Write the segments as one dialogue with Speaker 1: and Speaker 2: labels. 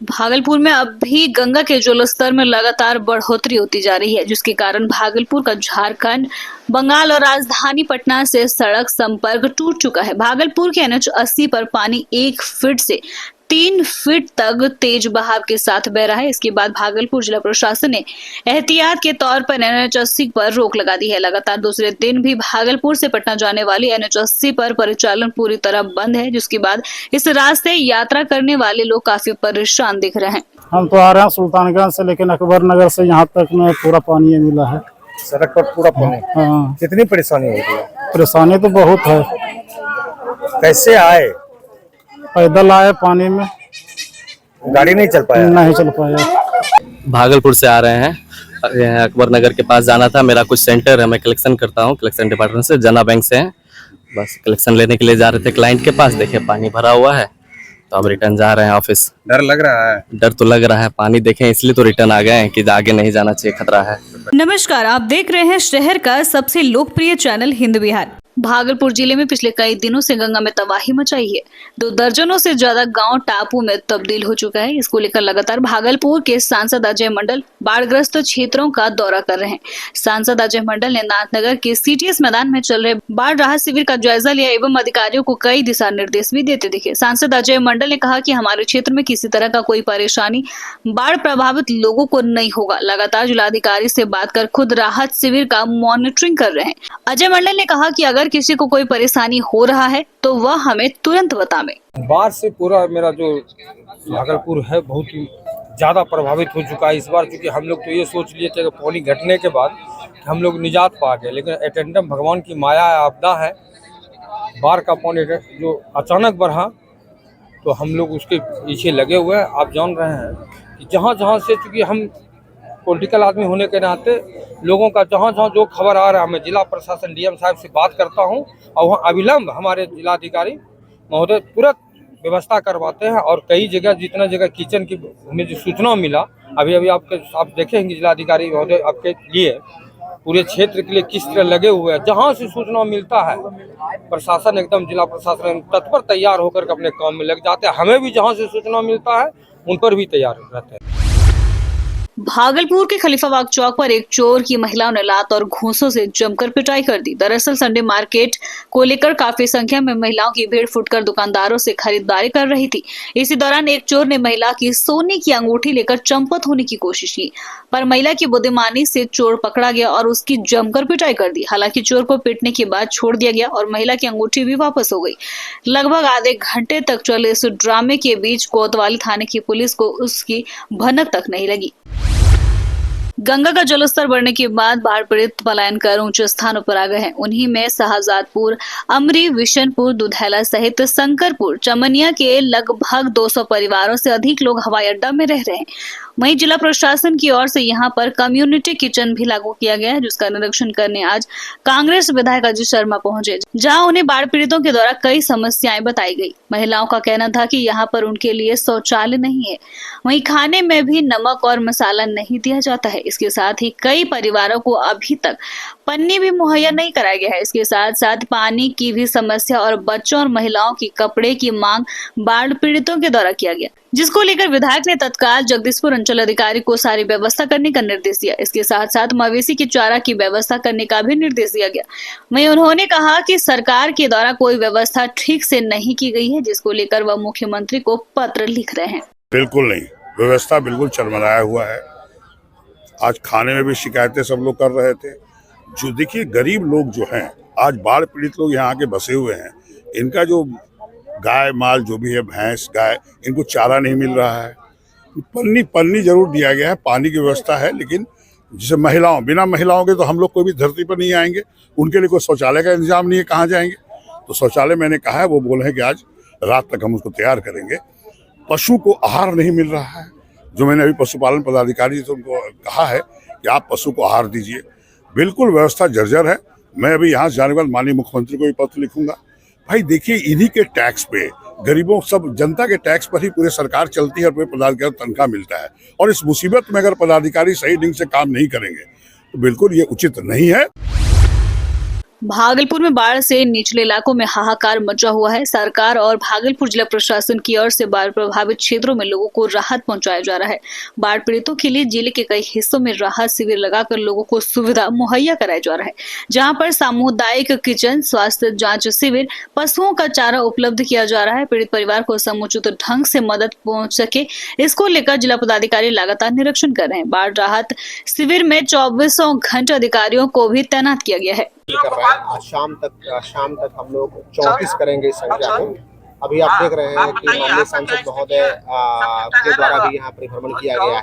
Speaker 1: भागलपुर में अब भी गंगा के जलस्तर में लगातार बढ़ोतरी होती जा रही है, जिसके कारण भागलपुर का झारखंड, बंगाल और राजधानी पटना से सड़क संपर्क टूट चुका है। भागलपुर के NH 80 पर पानी 1 फीट से 3 फीट तक तेज बहाव के साथ बह रहा है। इसके बाद भागलपुर जिला प्रशासन ने एहतियात के तौर पर NH 80 पर रोक लगा दी है। लगातार दूसरे दिन भी भागलपुर से पटना जाने वाली NH 80 पर परिचालन पूरी तरह बंद है, जिसके बाद इस रास्ते यात्रा करने वाले लोग काफी परेशान दिख रहे हैं।
Speaker 2: हम तो आ रहे हैं सुल्तानगंज से, लेकिन अकबर नगर से यहाँ तक में पूरा पानी मिला है।
Speaker 3: सड़क पर पूरा पानी।
Speaker 2: हाँ,
Speaker 3: कितनी परेशानी हो रही है?
Speaker 2: परेशानी तो बहुत है।
Speaker 3: कैसे आए?
Speaker 2: पैदल आए, पानी में
Speaker 3: गाड़ी नहीं चल पाया?
Speaker 2: नहीं चल पाया।
Speaker 4: भागलपुर से आ रहे हैं, अकबर नगर के पास जाना था। मेरा कुछ सेंटर है, मैं कलेक्शन करता हूँ, कलेक्शन डिपार्टमेंट से, जना बैंक से हैं। बस कलेक्शन लेने के लिए जा रहे थे क्लाइंट के पास, देखे पानी भरा हुआ है तो अब रिटर्न जा रहे हैं ऑफिस।
Speaker 3: डर लग रहा है?
Speaker 4: डर तो लग रहा है, पानी देखें इसलिए तो रिटर्न आ गए हैं कि आगे नहीं जाना चाहिए, खतरा है।
Speaker 1: नमस्कार, आप देख रहे हैं शहर का सबसे लोकप्रिय चैनल हिंद विहार। भागलपुर जिले में पिछले कई दिनों से गंगा में तबाही मचाई है। 2 दर्जनों से ज्यादा गांव टापू में तब्दील हो चुका है। इसको लेकर लगातार भागलपुर के सांसद अजय मंडल बाढ़ग्रस्त क्षेत्रों का दौरा कर रहे हैं। सांसद अजय मंडल ने नाथनगर के CTS मैदान में चल रहे बाढ़ राहत शिविर का जायजा लिया एवं अधिकारियों को कई दिशा निर्देश भी देते दिखे। सांसद अजय मंडल ने कहा कि हमारे क्षेत्र में किसी तरह का कोई परेशानी बाढ़ प्रभावित लोगों को नहीं होगा। लगातार जिलाधिकारी से बात कर खुद राहत शिविर का मॉनिटरिंग कर रहे हैं। अजय मंडल ने कहा कि अगर किसी को कोई परेशानी हो रहा है तो वह हमें तुरंत बतावे।
Speaker 5: बाढ़ से पूरा मेरा जो भागलपुर है बहुत ही ज़्यादा प्रभावित हो चुका है इस बार, क्योंकि हम लोग तो ये सोच लिए थे कि पानी घटने के बाद कि हम लोग निजात पा गए, लेकिन अटेंडम भगवान की माया आपदा है। बाढ़ का पानी जो अचानक बढ़ा तो हम लोग उसके पीछे लगे हुए हैं। आप जान रहे हैं कि जहाँ जहाँ से, चूँकि हम पॉलिटिकल आदमी होने के नाते लोगों का जहाँ जहाँ जो खबर आ रहा है, मैं जिला प्रशासन DM साहब से बात करता हूँ और वहाँ अविलंब हमारे जिलाधिकारी महोदय तुरंत व्यवस्था करवाते हैं। और कई जगह, जितना जगह किचन की हमें जो सूचना मिला, अभी आप देखेंगे जिलाधिकारी महोदय आपके लिए पूरे क्षेत्र के लिए किस तरह लगे हुए हैं। जहाँ से सूचना मिलता है प्रशासन एकदम, जिला प्रशासन तत्पर तैयार होकर के अपने काम में लग जाते हैं। हमें भी जहाँ से सूचना मिलता है उन पर भी तैयार रहते हैं।
Speaker 1: भागलपुर के खलीफाबाग चौक पर एक चोर की महिलाओं ने लात और घूंसों से जमकर पिटाई कर दी। दरअसल संडे मार्केट को लेकर काफी संख्या में महिलाओं की भीड़ फुटकर दुकानदारों से खरीदारी कर रही थी। इसी दौरान एक चोर ने महिला की सोने की अंगूठी लेकर चंपत होने की कोशिश की, पर महिला की बुद्धिमानी से चोर पकड़ा गया और उसकी जमकर पिटाई कर दी। हालांकि चोर को पीटने के बाद छोड़ दिया गया और महिला की अंगूठी भी वापस हो गई। लगभग आधे घंटे तक चले इस ड्रामे के बीच कोतवाली थाने की पुलिस को उसकी भनक तक नहीं लगी। गंगा का जलस्तर बढ़ने के बाद बाढ़ पीड़ित पलायन कर ऊंचे स्थानों पर आ गए हैं। उन्हीं में शाहजादपुर, अमरी, विशनपुर, दुधैला सहित शंकरपुर, चमनिया के लगभग 200 परिवारों से अधिक लोग हवाई अड्डा में रह रहे हैं। वहीं जिला प्रशासन की ओर से यहां पर कम्युनिटी किचन भी लागू किया गया है, जिसका निरीक्षण करने आज कांग्रेस विधायक अजय शर्मा पहुंचे, जहां उन्हें बाढ़ पीड़ितों के द्वारा कई समस्याएं बताई गई। महिलाओं का कहना था कि यहाँ पर उनके लिए शौचालय नहीं है, वहीं खाने में भी नमक और मसाला नहीं दिया जाता है। इसके साथ ही कई परिवारों को अभी तक पन्नी भी मुहैया नहीं कराया गया है। इसके साथ साथ पानी की भी समस्या और बच्चों और महिलाओं की कपड़े की मांग बाढ़ पीड़ितों के द्वारा किया गया, जिसको लेकर विधायक ने तत्काल जगदीशपुर अंचल अधिकारी को सारी व्यवस्था करने का निर्देश दिया। इसके साथ साथ मवेशी की चारा की व्यवस्था करने का भी निर्देश दिया गया। वहीं उन्होंने कहा कि सरकार के द्वारा कोई व्यवस्था ठीक से नहीं की गई है, जिसको लेकर वह मुख्यमंत्री को पत्र लिख रहे हैं।
Speaker 6: बिल्कुल नहीं, व्यवस्था बिल्कुल चरमराया हुआ है। आज खाने में भी शिकायतें सब लोग कर रहे थे। जो देखिए, गरीब लोग जो हैं, आज बाढ़ पीड़ित लोग यहाँ आके बसे हुए हैं, इनका जो गाय माल जो भी है, भैंस गाय, इनको चारा नहीं मिल रहा है। पन्नी जरूर दिया गया है, पानी की व्यवस्था है, लेकिन जैसे महिलाओं, बिना महिलाओं के तो हम लोग कोई भी धरती पर नहीं आएंगे। उनके लिए कोई शौचालय का इंतजाम नहीं है, कहाँ जाएंगे? तो शौचालय मैंने कहा है, वो बोले हैं कि आज रात तक हम उसको तैयार करेंगे। पशु को आहार नहीं मिल रहा है। जो मैंने अभी पशुपालन पदाधिकारी से उनको कहा है कि आप पशु को आहार दीजिए। बिल्कुल व्यवस्था जर्जर है। मैं अभी यहाँ से जाने के बाद माननीय मुख्यमंत्री को भी पत्र लिखूंगा। भाई देखिए, इन्हीं के टैक्स पे, गरीबों, सब जनता के टैक्स पर ही पूरी सरकार चलती है और पूरे पदाधिकारी तनख्वाह मिलता है। और इस मुसीबत में अगर पदाधिकारी सही ढंग से काम नहीं करेंगे तो बिल्कुल ये उचित नहीं है।
Speaker 1: भागलपुर में बाढ़ से निचले इलाकों में हाहाकार मचा हुआ है। सरकार और भागलपुर जिला प्रशासन की ओर से बाढ़ प्रभावित क्षेत्रों में लोगों को राहत पहुंचाया जा रहा है। बाढ़ पीड़ितों के लिए जिले के कई हिस्सों में राहत शिविर लगाकर लोगों को सुविधा मुहैया कराया जा रहा है, जहां पर सामुदायिक किचन, स्वास्थ्य जांच शिविर, पशुओं का चारा उपलब्ध किया जा रहा है। पीड़ित परिवार को समुचित ढंग से मदद पहुंच सके, इसको लेकर जिला पदाधिकारी लगातार निरीक्षण कर रहे हैं। बाढ़ राहत शिविर में 24 घंटे अधिकारियों को भी तैनात किया गया है।
Speaker 7: कर रहे हैं। आज शाम तक हम लोग 34 करेंगे इस संख्या में। अभी आप देख रहे हैं कि माननीय सांसद महोदय के द्वारा भी यहाँ परिभ्रमण किया गया है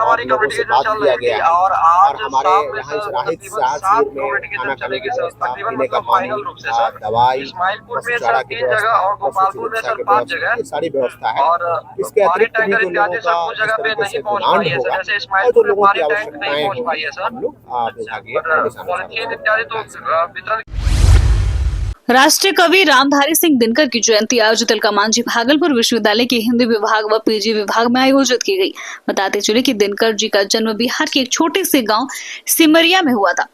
Speaker 7: और लोगों से बात किया गया है और हमारे यहाँ इस राहत शिविर में खाना खाने की व्यवस्था, पीने का पानी, दवाई, पशु चारा की व्यवस्था, पशु चिकित्सा की व्यवस्था, ये सारी व्यवस्था है। इसके अतिरिक्त भी जो लोगों का जिस तरीके से डिमांड होगा और जो लोगों की आवश्यकताएं होंगी हम लोग विभागीय
Speaker 1: राष्ट्रीय कवि रामधारी सिंह दिनकर की जयंती आज तिलकामांझी भागलपुर विश्वविद्यालय के हिंदी विभाग व पीजी विभाग में आयोजित की गई। बताते चले कि दिनकर जी का जन्म बिहार के एक छोटे से गांव सिमरिया में हुआ था।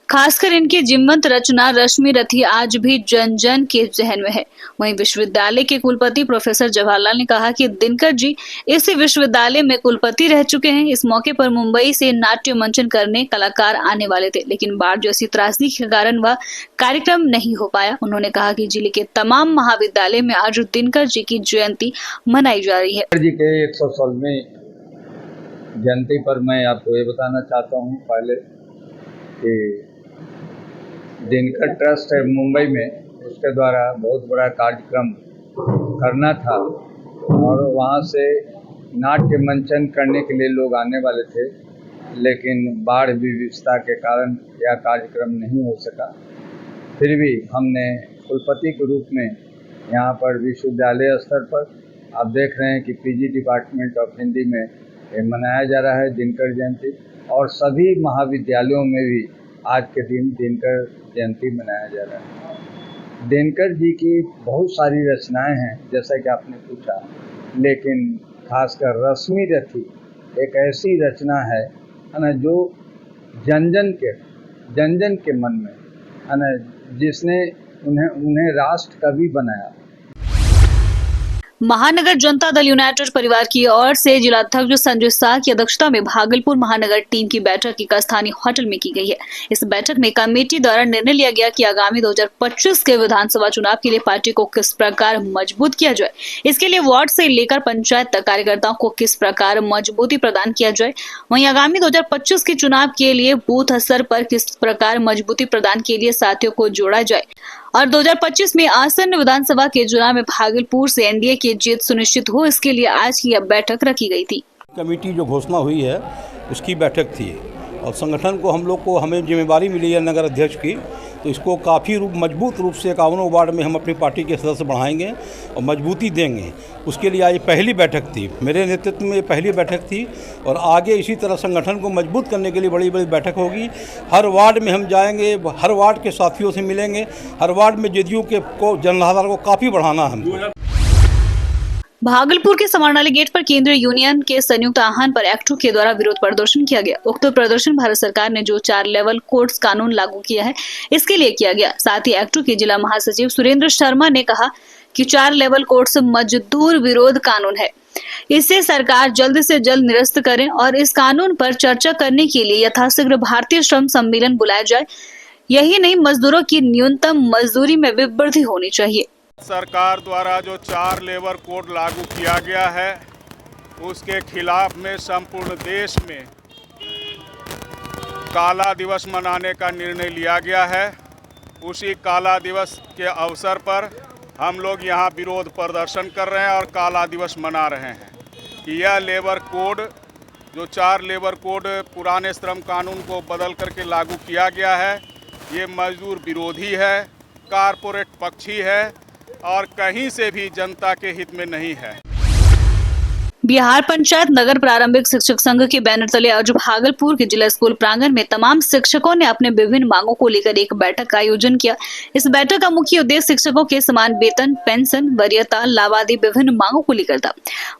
Speaker 1: खासकर इनकी जीवंत रचना रश्मि रथी आज भी जन जन के जहन में है। वहीं विश्वविद्यालय के कुलपति प्रोफेसर जवाहरलाल ने कहा कि दिनकर जी इस विश्वविद्यालय में कुलपति रह चुके हैं। इस मौके पर मुंबई से नाट्य मंचन करने कलाकार आने वाले थे, लेकिन बाढ़ जैसी त्रासदी के कारण वह कार्यक्रम नहीं हो पाया। उन्होंने कहा कि जिले के तमाम महाविद्यालय में आज दिनकर जी की जयंती मनाई जा रही है।
Speaker 8: जी के 100वें जयंती पर मैं आपको ये बताना चाहता हूँ पहले कि दिनकर ट्रस्ट है मुंबई में, उसके द्वारा बहुत बड़ा कार्यक्रम करना था और वहाँ से नाट्य मंचन करने के लिए लोग आने वाले थे, लेकिन बाढ़ विविधता के कारण यह कार्यक्रम नहीं हो सका। फिर भी हमने कुलपति के रूप में यहाँ पर विश्वविद्यालय स्तर पर आप देख रहे हैं कि पीजी डिपार्टमेंट ऑफ हिंदी में मनाया जा रहा है दिनकर जयंती, और सभी महाविद्यालयों में भी आज के दिन दिनकर जयंती मनाया जा रहा है। दिनकर जी की बहुत सारी रचनाएं हैं जैसा कि आपने पूछा, लेकिन खासकर रश्मि रथी एक ऐसी रचना है ना जो जन जन के मन में है ना, जिसने उन्हें राष्ट्र कवि बनाया।
Speaker 1: महानगर जनता दल यूनाइटेड परिवार की ओर से जिलाध्यक्ष संजय शाह की अध्यक्षता में भागलपुर महानगर टीम की बैठक एक स्थानीय होटल में की गई है। इस बैठक में कमेटी द्वारा निर्णय लिया गया कि आगामी 2025 के विधानसभा चुनाव के लिए पार्टी को किस प्रकार मजबूत किया जाए, इसके लिए वार्ड से लेकर पंचायत तक कार्यकर्ताओं को किस प्रकार मजबूती प्रदान किया जाए। वहीं आगामी 2025 के चुनाव के लिए बूथ स्तर पर किस प्रकार मजबूती प्रदान के लिए साथियों को जोड़ा जाए और 2025 में आसन्न विधानसभा के चुनाव में भागलपुर से एनडीए की जीत सुनिश्चित हो, इसके लिए आज की यह बैठक रखी गई थी।
Speaker 9: कमेटी जो घोषणा हुई है उसकी बैठक थी और संगठन को हमें जिम्मेदारी मिली है नगर अध्यक्ष की, तो इसको काफ़ी मजबूत रूप से 51 वार्ड में हम अपनी पार्टी के सदस्य बढ़ाएंगे और मजबूती देंगे। उसके लिए आज पहली बैठक थी, मेरे नेतृत्व में पहली बैठक थी और आगे इसी तरह संगठन को मजबूत करने के लिए बड़ी बड़ी बैठक होगी। हर वार्ड में हम जाएंगे, हर वार्ड के साथियों से मिलेंगे, हर वार्ड में जदयू को जनआधार को काफ़ी बढ़ाना है।
Speaker 1: भागलपुर के समाहरणालय गेट पर केंद्रीय यूनियन के संयुक्त आह्वान पर एक्ट 2 के द्वारा विरोध प्रदर्शन किया गया। उक्त प्रदर्शन भारत सरकार ने जो 4 लेवल कोर्ट्स कानून लागू किया है इसके लिए किया गया। साथ ही एक्ट 2 के जिला महासचिव सुरेंद्र शर्मा ने कहा कि 4 लेवल कोर्ट्स मजदूर विरोध कानून है, इसे सरकार जल्द से जल्द निरस्त करें और इस कानून पर चर्चा करने के लिए यथाशीघ्र भारतीय श्रम सम्मेलन बुलाया जाए। यही नहीं, मजदूरों की न्यूनतम मजदूरी में भी वृद्धि होनी चाहिए।
Speaker 10: सरकार द्वारा जो 4 लेबर कोड लागू किया गया है उसके खिलाफ में संपूर्ण देश में काला दिवस मनाने का निर्णय लिया गया है। उसी काला दिवस के अवसर पर हम लोग यहाँ विरोध प्रदर्शन कर रहे हैं और काला दिवस मना रहे हैं कि यह लेबर कोड जो 4 लेबर कोड पुराने श्रम कानून को बदल करके लागू किया गया है, ये मजदूर विरोधी है, कारपोरेट पक्षी है और कहीं से भी जनता के हित में नहीं है।
Speaker 1: बिहार पंचायत नगर प्रारंभिक शिक्षक संघ के बैनर तले आज भागलपुर के जिला स्कूल प्रांगण में तमाम शिक्षकों ने अपने विभिन्न मांगों को लेकर एक बैठक का आयोजन किया। इस बैठक का मुख्य उद्देश्य शिक्षकों के समान वेतन, पेंशन, वरीयता, लाभ आदि विभिन्न मांगों को लेकर था।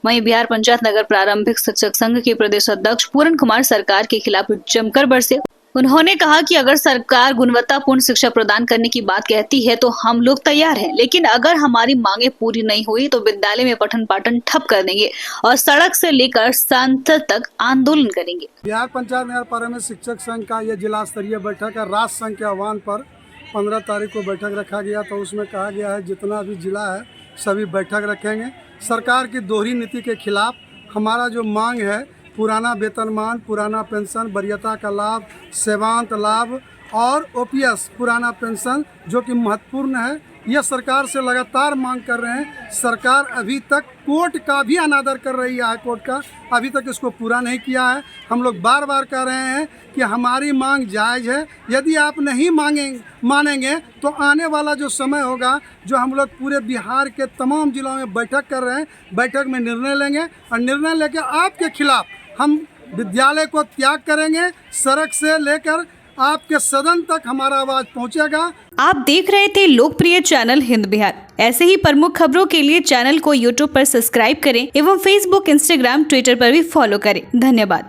Speaker 1: वहीं बिहार पंचायत नगर प्रारंभिक शिक्षक संघ के प्रदेश अध्यक्ष पूरन कुमार सरकार के खिलाफ जमकर बरसे। उन्होंने कहा कि अगर सरकार गुणवत्तापूर्ण शिक्षा प्रदान करने की बात कहती है तो हम लोग तैयार हैं, लेकिन अगर हमारी मांगे पूरी नहीं हुई तो विद्यालय में पठन पाठन ठप कर देंगे और सड़क से लेकर संसद तक आंदोलन करेंगे।
Speaker 2: बिहार पंचायत नगर प्राथमिक शिक्षक संघ का यह जिला स्तरीय बैठक है। राष्ट्र संघ के आह्वान पर 15 तारीख को बैठक रखा गया, तो उसमें कहा गया है जितना भी जिला है सभी बैठक रखेंगे। सरकार की दोहरी नीति के खिलाफ हमारा जो मांग है, पुराना वेतनमान, पुराना पेंशन, वरीयता का लाभ, सेवांत लाभ और ओपीएस पुराना पेंशन जो कि महत्वपूर्ण है, यह सरकार से लगातार मांग कर रहे हैं। सरकार अभी तक कोर्ट का भी अनादर कर रही है, हाई कोर्ट का, अभी तक इसको पूरा नहीं किया है। हम लोग बार बार कह रहे हैं कि हमारी मांग जायज़ है। यदि आप नहीं मानेंगे तो आने वाला जो समय होगा, जो हम लोग पूरे बिहार के तमाम जिलों में बैठक कर रहे हैं, बैठक में निर्णय लेंगे और निर्णय लेकर आपके खिलाफ हम विद्यालय को त्याग करेंगे। सड़क से लेकर आपके सदन तक हमारा आवाज पहुंचेगा।
Speaker 1: आप देख रहे थे लोकप्रिय चैनल हिंद बिहार। ऐसे ही प्रमुख खबरों के लिए चैनल को यूट्यूब पर सब्सक्राइब करें एवं फेसबुक, इंस्टाग्राम, ट्विटर पर भी फॉलो करें। धन्यवाद।